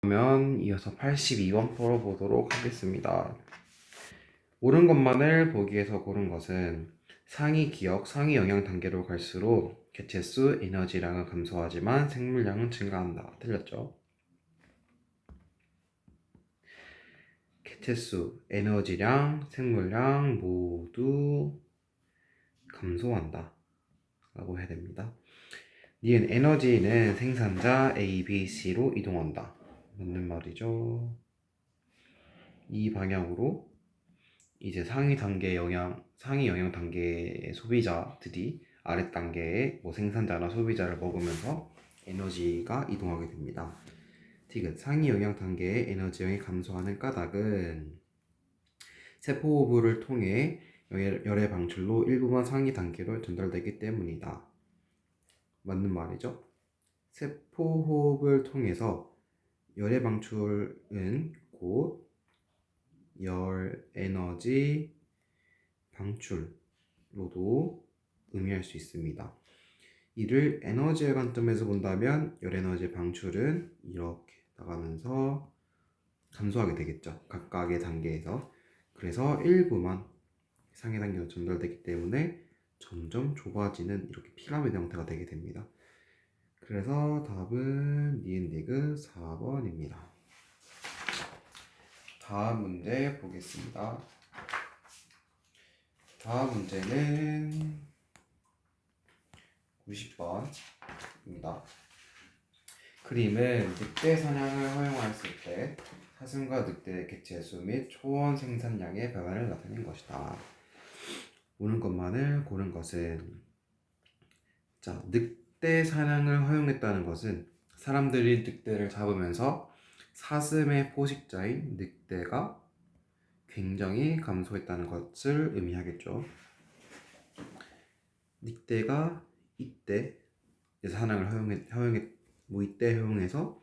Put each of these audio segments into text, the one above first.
그러면 이어서 82번 풀어보도록 하겠습니다. 옳은 것만을 보기 위해서 고른 것은 상위 기억, 상위 영양 단계로 갈수록 개체수, 에너지량은 감소하지만 생물량은 증가한다. 틀렸죠? 개체수, 에너지량, 생물량 모두 감소한다 라고 해야 됩니다. 니은 에너지는 생산자 A, B, C로 이동한다. 맞는 말이죠. 이 방향으로 이제 상위 영양 단계의 소비자들이 아래 단계의 생산자나 소비자를 먹으면서 에너지가 이동하게 됩니다. 디귿 상위 영양 단계의 에너지량이 감소하는 까닭은 세포호흡을 통해 열의 방출로 일부만 상위 단계로 전달되기 때문이다. 맞는 말이죠. 세포호흡을 통해서 열의 방출은 곧 열 에너지 방출로도 의미할 수 있습니다. 이를 에너지의 관점에서 본다면 열 에너지 방출은 이렇게 나가면서 감소하게 되겠죠. 각각의 단계에서. 그래서 일부만 상위 단계로 전달되기 때문에 점점 좁아지는 이렇게 피라미드 형태가 되게 됩니다. 그래서 답은 니은디귿 4번입니다. 다음 문제 보겠습니다. 다음 문제는 90번입니다. 그림은 늑대 사냥을 허용하였을 때 사슴과 늑대의 개체수 및 초원 생산량의 변화를 나타낸 것이다. 옳은 것만을 고른 것은 늑대 사냥을 허용했다는 것은 사람들이 늑대를 잡으면서 사슴의 포식자인 늑대가 굉장히 감소했다는 것을 의미하겠죠. 늑대가 이때 사냥을 허용해서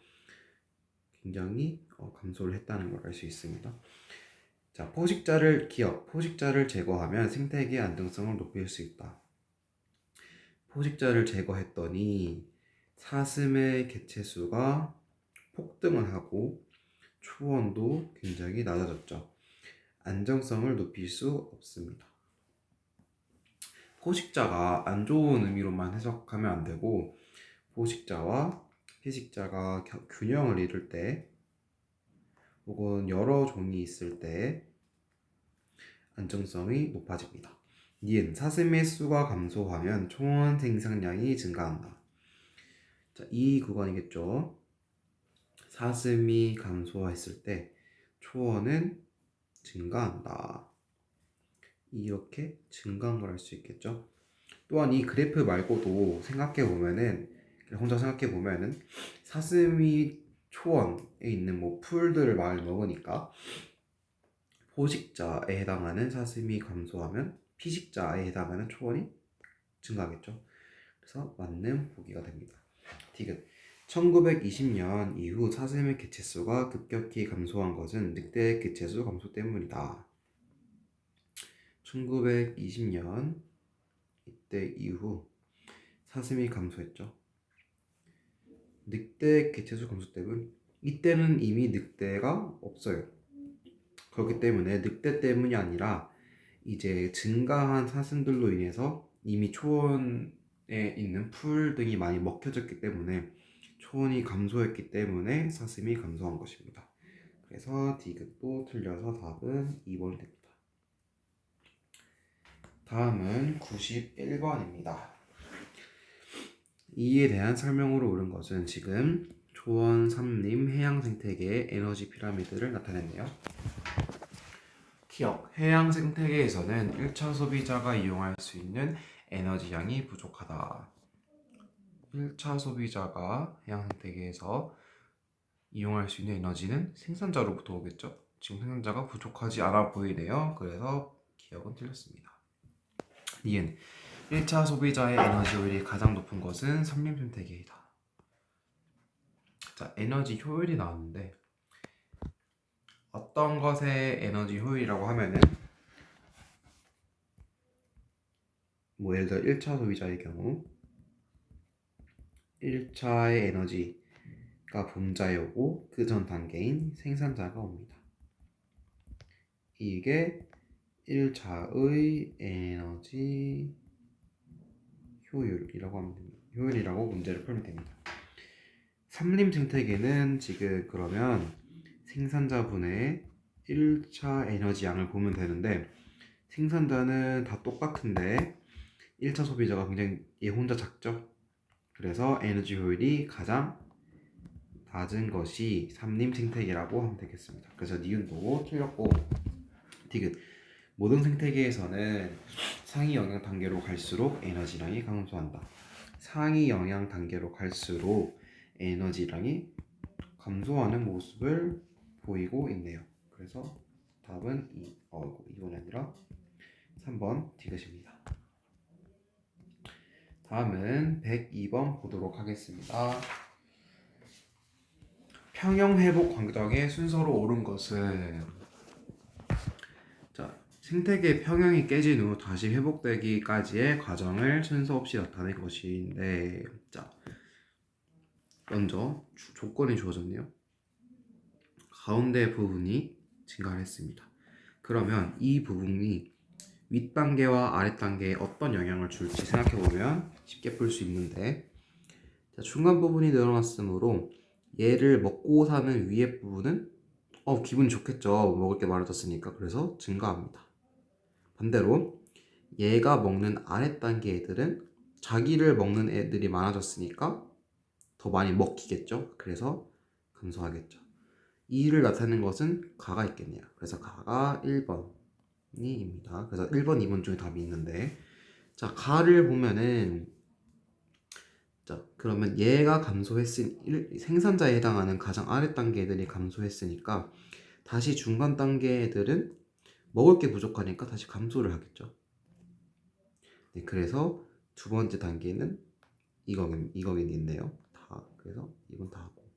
굉장히 감소를 했다는 걸 알 수 있습니다. 포식자를 제거하면 생태계의 안정성을 높일 수 있다. 포식자를 제거했더니 사슴의 개체수가 폭등을 하고 초원도 굉장히 낮아졌죠. 안정성을 높일 수 없습니다. 포식자가 안 좋은 의미로만 해석하면 안 되고 포식자와 피식자가 균형을 이룰 때 혹은 여러 종이 있을 때 안정성이 높아집니다. 니은 사슴의 수가 감소하면 초원 생산량이 증가한다. 이 구간이겠죠. 사슴이 감소했을 때 초원은 증가한다. 이렇게 증가한 걸 알 수 있겠죠. 또한 이 그래프 말고도 혼자 생각해 보면은 사슴이 초원에 있는 풀들을 많이 먹으니까 포식자에 해당하는 사슴이 감소하면 피식자에 해당하는 초원이 증가하겠죠. 그래서 맞는 보기가 됩니다. 디귿 1920년 이후 사슴의 개체수가 급격히 감소한 것은 늑대의 개체수 감소 때문이다. 1920년 이때 이후 사슴이 감소했죠. 늑대 개체수 감소 때문 이때는 이미 늑대가 없어요. 그렇기 때문에 늑대 때문이 아니라 이제 증가한 사슴들로 인해서 이미 초원에 있는 풀 등이 많이 먹혀졌기 때문에 초원이 감소했기 때문에 사슴이 감소한 것입니다. 그래서 디귿도 틀려서 답은 2번이 됩니다. 다음은 91번입니다. 이에 대한 설명으로 옳은 것은 지금 초원, 산림, 해양 생태계의 에너지 피라미드를 나타냈네요. 기억, 해양 생태계에서는 1차 소비자가 이용할 수 있는 에너지 양이 부족하다. 1차 소비자가 해양 생태계에서 이용할 수 있는 에너지는 생산자로부터 오겠죠. 지금 생산자가 부족하지 않아 보이네요. 그래서 기억은 틀렸습니다. 니은 1차 소비자의 에너지 효율이 가장 높은 것은 산림 생태계이다. 에너지 효율이 나왔는데 어떤 것의 에너지 효율이라고 하면은 예를 들어 1차 소비자의 경우 1차의 에너지가 본자에 오고 그 전 단계인 생산자가 옵니다. 이게 1차의 에너지 효율이라고 하면 됩니다. 효율이라고 문제를 풀면 됩니다. 삼림 생태계는 지금 그러면 생산자분의 1차 에너지 양을 보면 되는데, 생산자는 다 똑같은데 1차 소비자가 굉장히 얘 혼자 작죠. 그래서 에너지 효율이 가장 낮은 것이 삼림 생태계라고 하면 되겠습니다. 그래서 니은 보고 틀렸고, 디귿. 모든 생태계에서는 상위 영향 단계로 갈수록 에너지량이 감소한다. 상위 영향 단계로 갈수록 에너지량이 감소하는 모습을 보이고 있네요. 그래서 답은 2번이 아니라 3번 디귿입니다. 다음은 102번 보도록 하겠습니다. 평형 회복 과정의 순서로 옳은 것은, 자, 생태계 평형이 깨진 후 다시 회복되기까지의 과정을 순서 없이 나타낸 것인데, 자, 먼저 조건이 주어졌네요. 가운데 부분이 증가했습니다. 그러면 이 부분이 윗단계와 아랫단계에 어떤 영향을 줄지 생각해보면 쉽게 풀 수 있는데, 자, 중간 부분이 늘어났으므로 얘를 먹고 사는 위에 부분은 기분 좋겠죠. 먹을 게 많아졌으니까. 그래서 증가합니다. 반대로 얘가 먹는 아랫단계 애들은 자기를 먹는 애들이 많아졌으니까 더 많이 먹히겠죠. 그래서 감소하겠죠. 이를 나타내는 것은 가가 있겠네요. 그래서 가가 1번이입니다. 그래서 1번, 2번 중에 답이 있는데, 자, 가를 보면은, 자, 그러면 얘가 생산자에 해당하는 가장 아랫 단계 애들이 감소했으니까 다시 중간 단계 애들은 먹을 게 부족하니까 다시 감소를 하겠죠. 네, 그래서 두 번째 단계는 이거겠네요. 다. 그래서 이건 다 하고.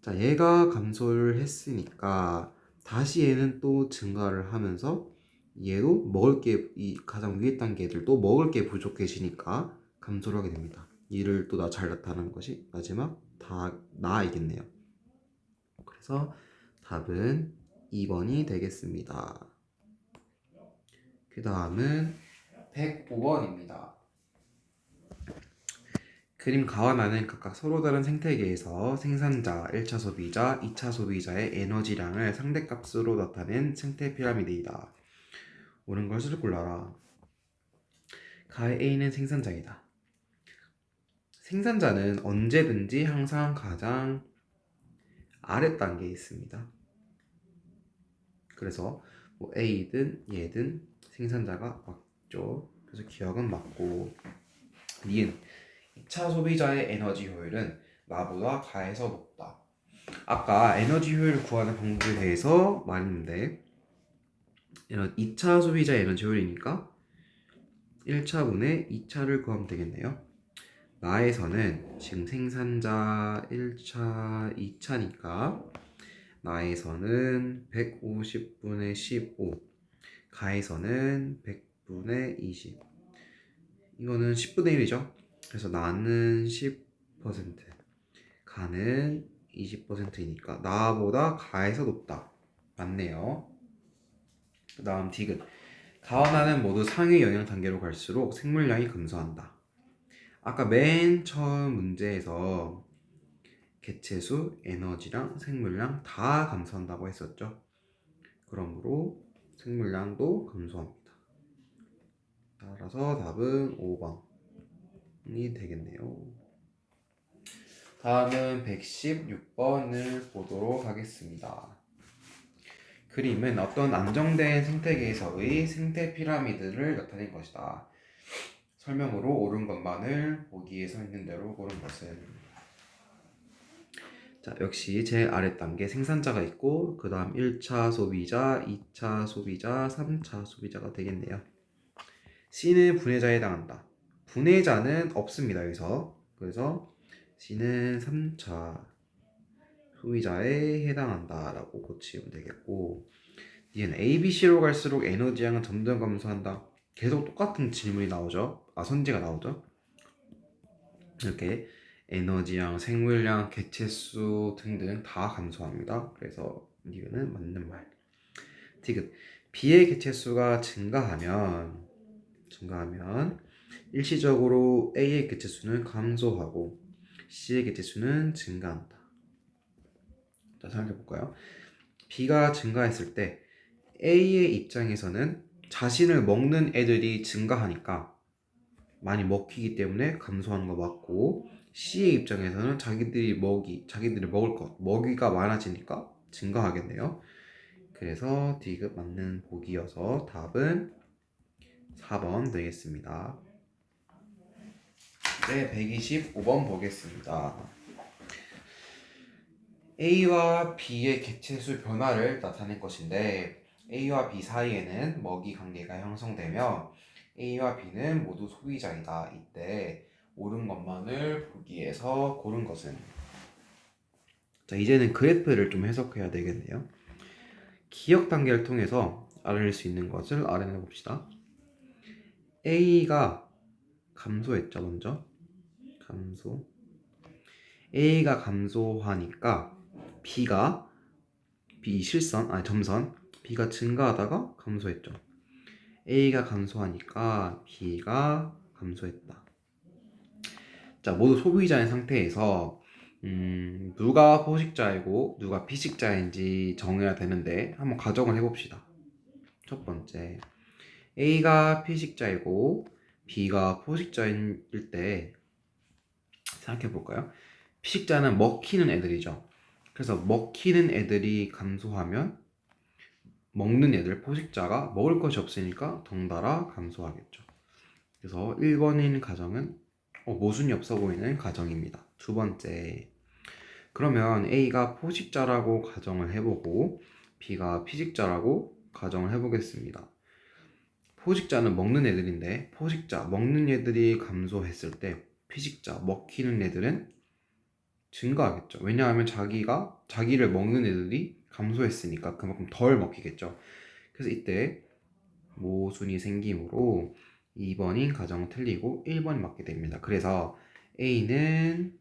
자, 얘가 감소를 했으니까 다시 얘는 또 증가를 하면서 얘도 먹을 게, 이 가장 위에 단계 애들도 먹을 게 부족해지니까 감소를 하게 됩니다. 이를 또 잘 나타나는 것이 마지막 나이겠네요. 그래서 답은 2번이 되겠습니다. 그 다음은 105번입니다. 그림 가와 나는 각각 서로 다른 생태계에서 생산자, 1차 소비자, 2차 소비자의 에너지량을 상대값으로 나타낸 생태 피라미드이다. 옳은 것을 골라라. 가의 A는 생산자이다. 생산자는 언제든지 항상 가장 아랫 단계에 있습니다. 그래서 뭐 A든 얘든 생산자가 맞죠. 그래서 기억은 맞고, 니은 2차 소비자의 에너지 효율은 나보다 가에서 높다. 아까 에너지 효율을 구하는 방법에 대해서 말했는데, 2차 소비자의 에너지 효율이니까 1차분의 2차를 구하면 되겠네요. 나에서는 지금 생산자 1차, 2차니까 나에서는 150분의 15, 가에서는 100분의 20. 이거는 10분의 1이죠. 그래서 나는 10%, 가는 20%이니까 나보다 가에서 높다. 맞네요. 그 다음 디귿. 가와 나는 모두 상위 영양 단계로 갈수록 생물량이 감소한다. 아까 맨 처음 문제에서 개체수, 에너지량, 생물량 다 감소한다고 했었죠. 그러므로 생물량도 감소합니다. 따라서 답은 5번이 되겠네요. 다음은 116번을 보도록 하겠습니다. 그림은 어떤 안정된 생태계에서의 생태 피라미드를 나타낸 것이다. 설명으로 옳은 것만을 보기에 서 있는 대로 고른 것은, 자, 역시 제일 아래 단계 생산자가 있고 그 다음 1차 소비자, 2차 소비자, 3차 소비자가 되겠네요. C는 분해자에 해당한다. 분해자는 없습니다, 여기서. 그래서 C는 3차 소비자에 해당한다 라고 고치면 되겠고, D는 A, B, C로 갈수록 에너지량은 점점 감소한다. 계속 똑같은 질문이 나오죠. 선지가 나오죠. 이렇게 에너지량, 생물량, 개체수 등등 다 감소합니다. 그래서 이거는 맞는 말. 디귿. B의 개체수가 증가하면 일시적으로 A의 개체수는 감소하고 C의 개체수는 증가한다. 자, 생각해 볼까요? B가 증가했을 때 A의 입장에서는 자신을 먹는 애들이 증가하니까 많이 먹히기 때문에 감소하는 거 맞고, C의 입장에서는 자기들이 먹을 것, 먹이가 많아지니까 증가하겠네요. 그래서 D급 맞는 보기여서 답은 4번 되겠습니다. 네, 125번 보겠습니다. A와 B의 개체수 변화를 나타낸 것인데 A와 B 사이에는 먹이 관계가 형성되며 A와 B는 모두 소비자이다. 이때 옳은 것만을 보기에서 고른 것은? 자, 이제는 그래프를 좀 해석해야 되겠네요. 기억 단계를 통해서 알아낼 수 있는 것을 알아내 봅시다. A가 감소했죠. 먼저 A가 감소하니까 점선 B가 증가하다가 감소했죠. A가 감소하니까 B가 감소했다. 자, 모두 소비자인 상태에서 누가 포식자이고 누가 피식자인지 정해야 되는데 한번 가정을 해봅시다. 첫 번째, A가 피식자이고 B가 포식자일 때 생각해 볼까요? 피식자는 먹히는 애들이죠. 그래서 먹히는 애들이 감소하면 먹는 애들, 포식자가 먹을 것이 없으니까 덩달아 감소하겠죠. 그래서 1번인 가정은 모순이 없어 보이는 가정입니다. 두 번째, 그러면 A가 포식자라고 가정을 해보고 B가 피식자라고 가정을 해보겠습니다. 포식자는 먹는 애들인데 먹는 애들이 감소했을 때 피식자, 먹히는 애들은 증가하겠죠. 왜냐하면 자기를 먹는 애들이 감소했으니까 그만큼 덜 먹히겠죠. 그래서 이때 모순이 생기므로 2번인 가정 틀리고 1번이 맞게 됩니다. 그래서 A는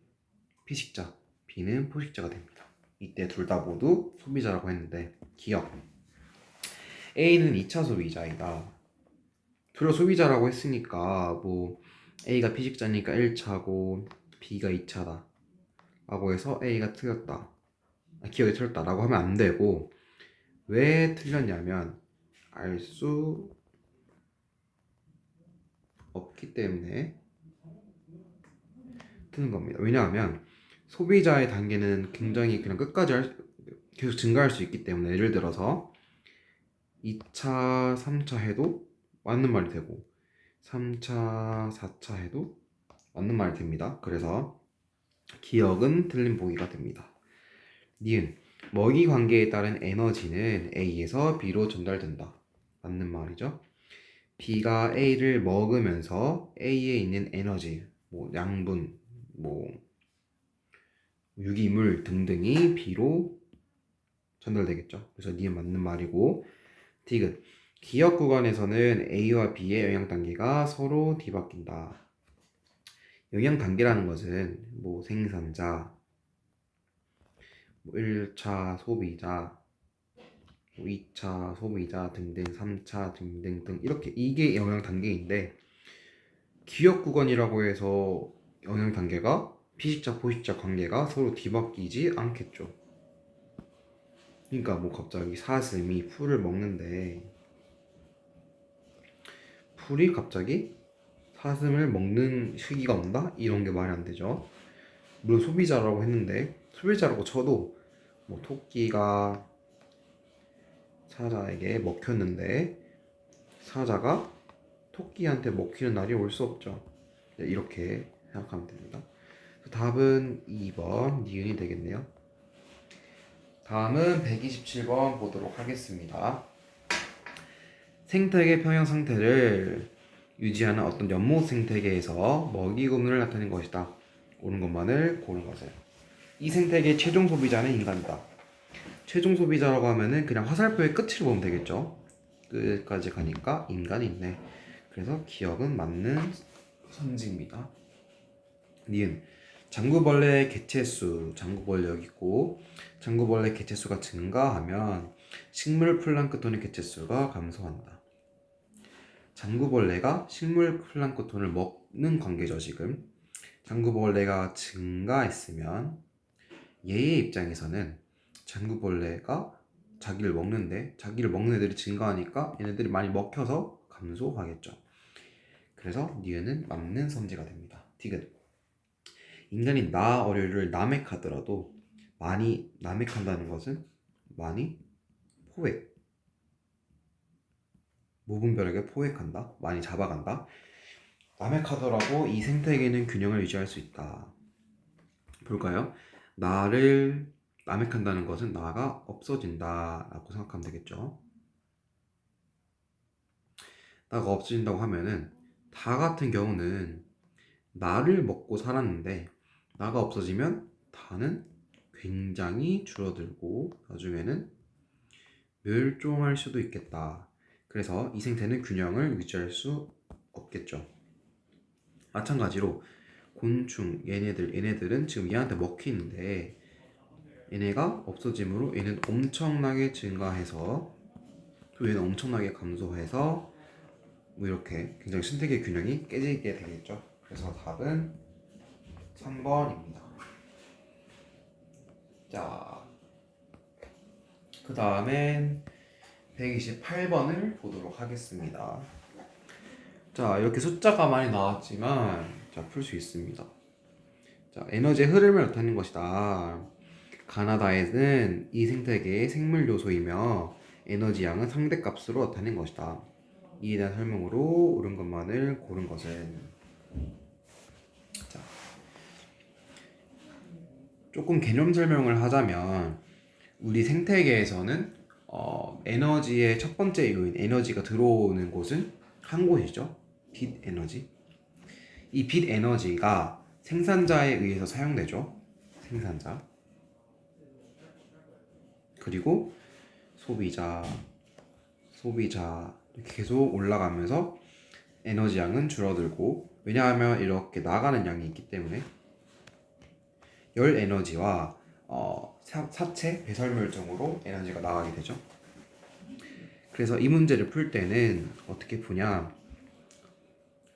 피식자, B는 포식자가 됩니다. 이때 둘 다 모두 소비자라고 했는데 기억. A는 2차 소비자이다. 둘 다 소비자라고 했으니까 A가 피식자니까 1차고 B가 2차다 라고 해서 A가 틀렸다, 기억이 틀렸다 라고 하면 안 되고, 왜 틀렸냐면 알 수 없기 때문에 트는 겁니다. 왜냐하면 소비자의 단계는 굉장히 그냥 계속 증가할 수 있기 때문에, 예를 들어서 2차, 3차 해도 맞는 말이 되고 3차, 4차 해도 맞는 말이 됩니다. 그래서 기억은 틀린 보기가 됩니다. 니은, 먹이 관계에 따른 에너지는 A에서 B로 전달된다. 맞는 말이죠. B가 A를 먹으면서 A에 있는 에너지, 양분, 유기물 등등이 B로 전달되겠죠. 그래서 니은 맞는 말이고, 디귿, 기억 구간에서는 A와 B의 영향 단계가 서로 뒤바뀐다. 영향 단계라는 것은 생산자, 1차 소비자, 2차 소비자 등등, 3차 등등등, 이렇게 이게 영향 단계인데, 기억 구간이라고 해서 영향 단계가 피식자 포식자 관계가 서로 뒤바뀌지 않겠죠. 그러니까 갑자기 사슴이 풀을 먹는데 풀이 갑자기 사슴을 먹는 시기가 온다? 이런 게 말이 안 되죠. 물론 소비자라고 했는데, 소비자라고 쳐도 토끼가 사자에게 먹혔는데 사자가 토끼한테 먹히는 날이 올 수 없죠. 이렇게 생각하면 됩니다. 답은 2번 니은이 되겠네요. 다음은 127번 보도록 하겠습니다. 생태계 평형 상태를 유지하는 어떤 연못 생태계에서 먹이 구분을 나타낸 것이다. 옳은 것만을 고른 것을. 이 생태계의 최종 소비자는 인간이다. 최종 소비자라고 하면은 그냥 화살표의 끝을 보면 되겠죠. 끝까지 가니까 인간이 있네. 그래서 기억은 맞는 선지입니다. 니은, 장구벌레 개체수, 장구벌레 여기 있고 장구벌레 개체수가 증가하면 식물 플랑크톤의 개체수가 감소한다. 장구벌레가 식물 플랑크톤을 먹는 관계죠. 지금 장구벌레가 증가했으면 얘의 입장에서는 장구벌레가 자기를 먹는데 자기를 먹는 애들이 증가하니까 얘네들이 많이 먹혀서 감소하겠죠. 그래서 니은은 맞는 선지가 됩니다. 디귿. 인간이 나어류를 남획하더라도 많이 남획한다는 것은 많이 포획, 무분별하게 포획한다, 많이 잡아간다. 남획하더라도 이 생태계는 균형을 유지할 수 있다. 볼까요? 나를 남획한다는 것은 나가 없어진다 라고 생각하면 되겠죠. 나가 없어진다고 하면은 다 같은 경우는 나를 먹고 살았는데 나가 없어지면 다는 굉장히 줄어들고 나중에는 멸종할 수도 있겠다. 그래서 이 생태는 균형을 유지할 수 없겠죠. 마찬가지로 곤충 얘네들은 지금 얘한테 먹히는데 얘네가 없어짐으로 얘는 엄청나게 증가해서 또 얘는 엄청나게 감소해서 뭐 이렇게 굉장히 생태계 균형이 깨지게 되겠죠. 그래서 답은 3번입니다. 자, 그 다음엔 128번을 보도록 하겠습니다. 자, 이렇게 숫자가 많이 나왔지만 자, 풀 수 있습니다. 자, 에너지의 흐름을 나타내는 것이다. 가나다에는 이 생태계의 생물 요소이며 에너지 양은 상대값으로 나타낸 것이다. 이에 대한 설명으로 옳은 것만을 고른 것은 자, 조금 개념 설명을 하자면 우리 생태계에서는 에너지의 첫 번째 요인 에너지가 들어오는 곳은 한 곳이죠. 빛 에너지. 이 빛 에너지가 생산자에 의해서 사용되죠. 생산자. 그리고 소비자 이렇게 계속 올라가면서 에너지 양은 줄어들고 왜냐하면 이렇게 나가는 양이 있기 때문에 열 에너지와 사체 배설물 등으로 에너지가 나가게 되죠. 그래서 이 문제를 풀 때는 어떻게 푸냐?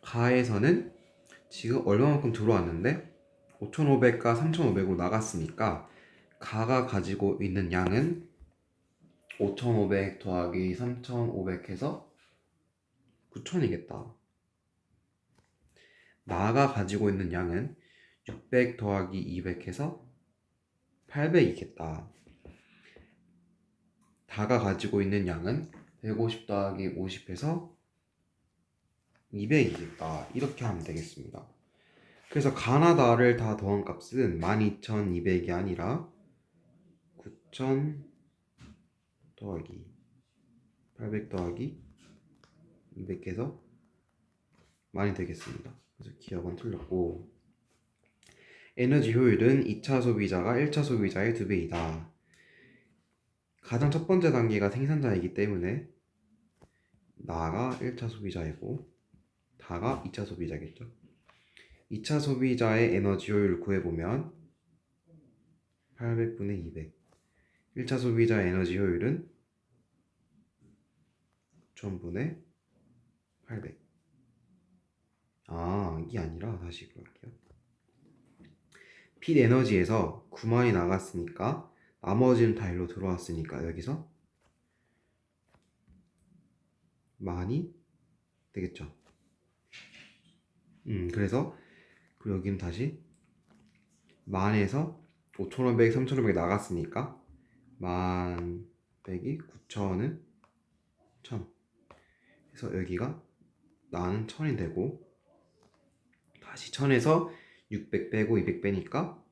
가에서는 지금 얼마만큼 들어왔는데 5,500과 3,500으로 나갔으니까 가가 가지고 있는 양은 5,500 더하기 3,500 해서 9,000이겠다. 나가 가지고 있는 양은 600 더하기 200 해서 800이겠다. 다가 가지고 있는 양은 150 더하기 50 해서 200이겠다. 이렇게 하면 되겠습니다. 그래서 가나다를 다 더한 값은 12,200이 아니라 9,000 더하기 800 더하기 200해서 많이 되겠습니다. 그래서 기억은 틀렸고 에너지 효율은 2차 소비자가 1차 소비자의 2배이다. 가장 첫 번째 단계가 생산자이기 때문에 나가 1차 소비자이고 다가 2차 소비자겠죠. 2차 소비자의 에너지 효율을 구해보면 800분의 200 1차 소비자의 에너지 효율은 9,000분의 800 이게 아니라 다시 그럴게요. 빛 에너지에서 9만이 나갔으니까 나머지는 다 일로 들어왔으니까 여기서 만이 되겠죠. 그래서 그리고 여기는 다시 만에서 5,500, 3,500 나갔으니까 만 빼기 9,000은 1,000 그래서 여기가 나는 1,000이 되고 다시 1,000에서 600 빼고 200 빼니까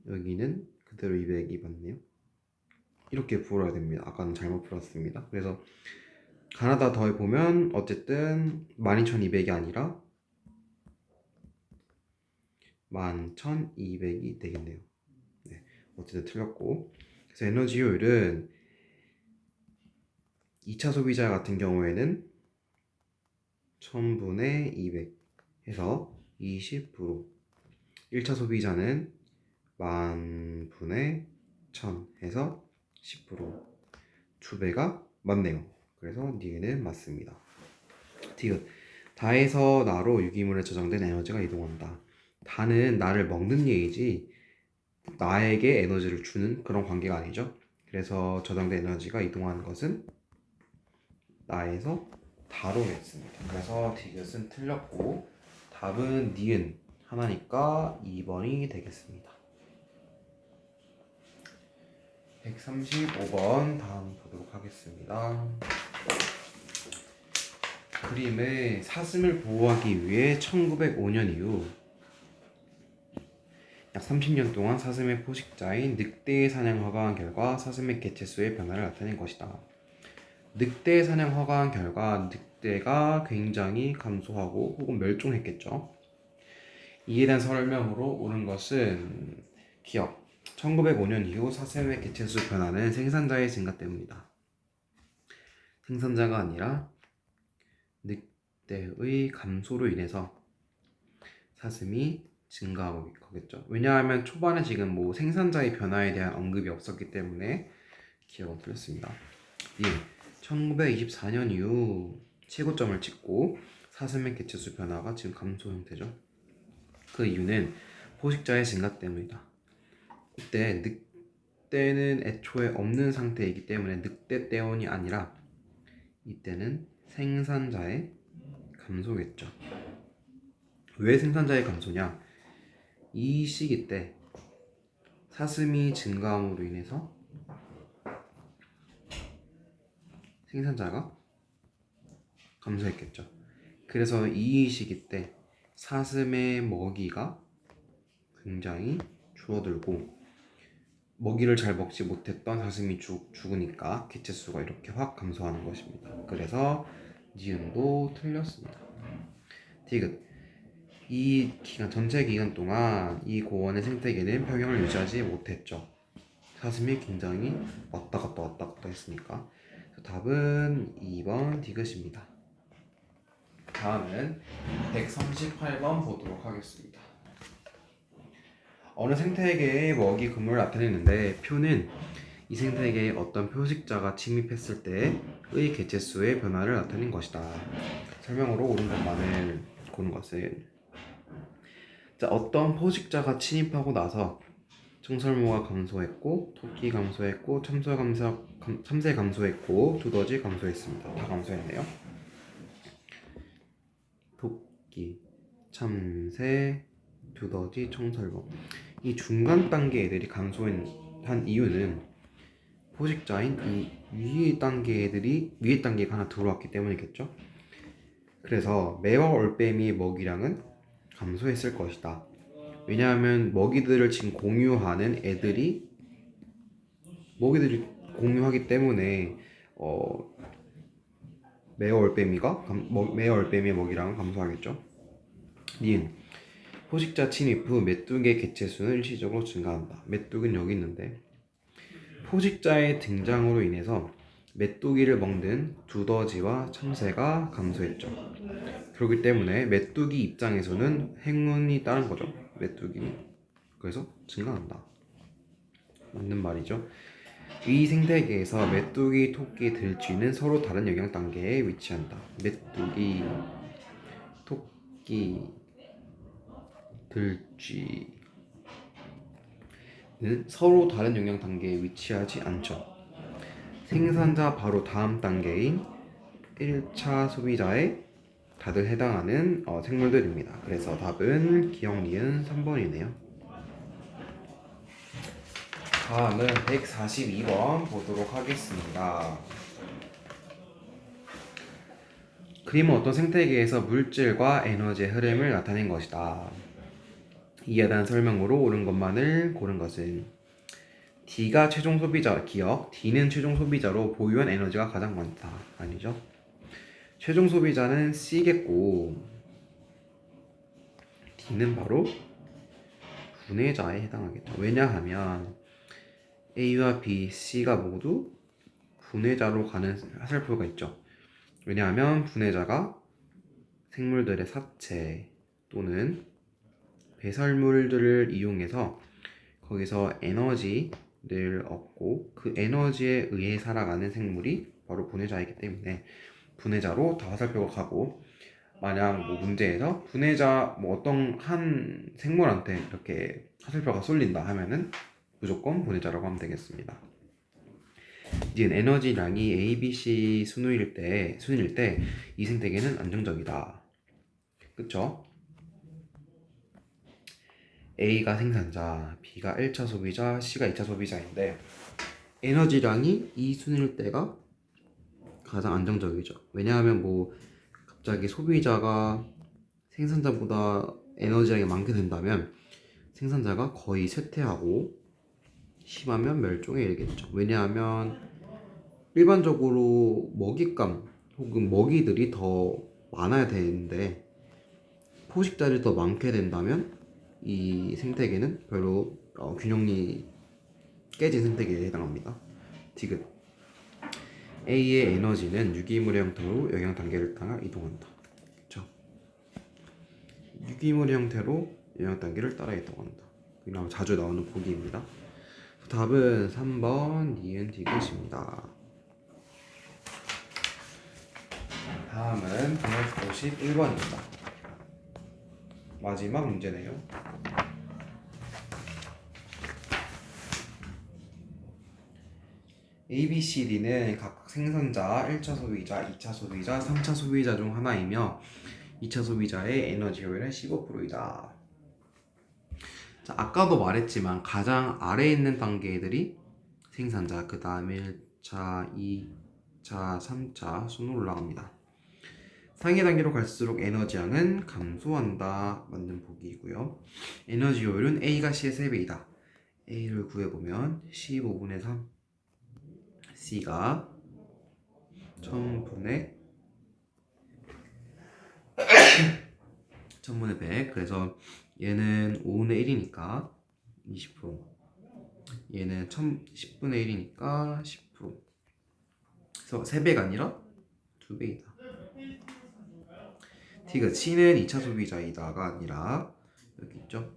여기는 그대로 200이 맞네요. 이렇게 풀어야 됩니다. 아까는 잘못 풀었습니다. 그래서 가나다 더해보면 어쨌든 12,200이 아니라 11,200이 되겠네요. 네, 어쨌든 틀렸고 그래서 에너지 효율은 2차 소비자 같은 경우에는 1000분의 200 해서 20% 1차 소비자는 10,000분의 1000 해서 10% 2배가 맞네요. 그래서 니은은 맞습니다. 디귿 다에서 나로 유기물에 저장된 에너지가 이동한다. 다는 나를 먹는 얘기지 나에게 에너지를 주는 그런 관계가 아니죠. 그래서 저장된 에너지가 이동하는 것은 나에서 다로 했습니다. 그래서 디귿은 틀렸고 답은 니은 하나니까 2번이 되겠습니다. 135번 다음 보도록 하겠습니다. 그림의 사슴을 보호하기 위해 1905년 이후 약 30년 동안 사슴의 포식자인 늑대의 사냥 허가한 결과 사슴의 개체수의 변화를 나타낸 것이다. 늑대 사냥 허가한 결과 늑대가 굉장히 감소하고 혹은 멸종했겠죠. 이에 대한 설명으로 옳은 것은 기억 1905년 이후 사슴의 개체수 변화는 생산자의 증가 때문이다. 생산자가 아니라 늑대의 감소로 인해서 사슴이 증가하고 거겠죠. 왜냐하면 초반에 지금 뭐 생산자의 변화에 대한 언급이 없었기 때문에 기억은 틀렸습니다. 1924년 이후 최고점을 찍고 사슴의 개체수 변화가 지금 감소 형태죠. 그 이유는 포식자의 증가 때문이다. 이때 늑대는 애초에 없는 상태이기 때문에 늑대 때문이 아니라 이때는 생산자의 감소겠죠. 왜 생산자의 감소냐? 이 시기 때 사슴이 증가함으로 인해서 생산자가 감소했겠죠. 그래서 이 시기 때 사슴의 먹이가 굉장히 줄어들고 먹이를 잘 먹지 못했던 사슴이 죽으니까 개체수가 이렇게 확 감소하는 것입니다. 그래서 니은도 틀렸습니다. 디귿 이 기간 전체 기간 동안 이 고원의 생태계는 평형을 유지하지 못했죠. 사슴이 굉장히 왔다 갔다 했으니까. 답은 2번 디귿입니다. 다음은 138번 보도록 하겠습니다. 어느 생태계의 먹이 그물을 나타내는데 표는 이 생태계에 어떤 표식자가 침입했을 때의 개체수의 변화를 나타낸 것이다. 설명으로 옳은 것만을 고른 것은 자, 어떤 포식자가 침입하고 나서 청설모가 감소했고 토끼 감소했고 참새 감소했고 두더지 감소했습니다. 다 감소했네요. 토끼, 참새, 두더지, 청설모 이 중간 단계 애들이 감소한 이유는 포식자인 이 위에 단계가 하나 들어왔기 때문이겠죠. 그래서 매와 올빼미의 먹이량은 감소했을 것이다. 왜냐하면 먹이들을 지금 공유하는 애들이 먹이들이 공유하기 때문에 매와 올빼미의 먹이량은 감소하겠죠. 니은 포식자 침입 후 메뚜기의 개체수는 일시적으로 증가한다. 메뚜기는 여기 있는데 포식자의 등장으로 인해서 메뚜기를 먹는 두더지와 참새가 감소했죠. 그렇기 때문에 메뚜기 입장에서는 행운이 따른 거죠. 메뚜기는 그래서 증가한다. 맞는 말이죠. 이 생태계에서 메뚜기, 토끼, 들쥐는 서로 다른 영향 단계에 위치한다. 메뚜기, 토끼, 들쥐는 서로 다른 영향 단계에 위치하지 않죠. 생산자 바로 다음 단계인 1차 소비자에 다들 해당하는 생물들입니다. 그래서 답은 기억 니은 3번이네요. 다음은 142번 보도록 하겠습니다. 그림은 어떤 생태계에서 물질과 에너지의 흐름을 나타낸 것이다. 이에 대한 설명으로 옳은 것만을 고른 것은 D가 최종 소비자, 기억 D는 최종 소비자로 보유한 에너지가 가장 많다. 아니죠. 최종 소비자는 C겠고 D는 바로 분해자에 해당하겠죠. 왜냐하면 A와 B, C가 모두 분해자로 가는 화살표가 있죠. 왜냐하면 분해자가 생물들의 사체 또는 배설물들을 이용해서 거기서 에너지를 얻고 그 에너지에 의해 살아가는 생물이 바로 분해자이기 때문에 분해자로 다 화살표가 가고, 만약 뭐 문제에서 분해자 뭐 어떤 한 생물한테 이렇게 화살표가 쏠린다 하면은 무조건 분해자라고 하면 되겠습니다. 니은 에너지량이 A, B, C 순위일 때 이 생태계는 안정적이다. 그쵸? A가 생산자, B가 1차 소비자, C가 2차 소비자인데 에너지량이 이 순위일 때가 가장 안정적이죠. 왜냐하면 뭐 갑자기 소비자가 생산자보다 에너지량이 많게 된다면 생산자가 거의 쇠퇴하고 심하면 멸종에 이르겠죠. 왜냐하면 일반적으로 먹잇감 혹은 먹이들이 더 많아야 되는데 포식자들이 더 많게 된다면 이 생태계는 별로 균형이 깨진 생태계에 해당합니다. 디귿 A의 에너지는 유기물의 형태로 영양 단계를 따라 이동한다. 그렇죠? 유기물의 형태로 영양 단계를 따라 이동한다. 그냥 자주 나오는 보기입니다. 답은 3번 니은 디귿입니다. 다음은 151번입니다. 마지막 문제네요. A, B, C, D는 각각 생산자, 1차 소비자, 2차 소비자, 3차 소비자 중 하나이며 2차 소비자의 에너지 효율은 15%이다. 자, 아까도 말했지만 가장 아래에 있는 단계들이 생산자, 그 다음에 1차, 2차, 3차 순으로 올라갑니다. 상위 단계로 갈수록 에너지량은 감소한다. 맞는 보기이고요. 에너지 효율은 A가 C의 3배이다. A를 구해보면 15분의 3, C가 1000분의 100. 그래서 얘는 5분의 1이니까 20%, 얘는 10분의 1이니까 10%. 그래서 3배가 아니라 2배이다. 디귿 C는 2차 소비자이다가 아니라 여기 있죠.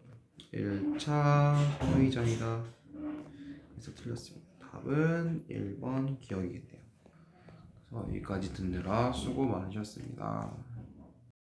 1차 소비자이다. 그래서 틀렸습니다. 답은 1번 기억이겠네요. 그래서 여기까지 듣느라 수고 많으셨습니다.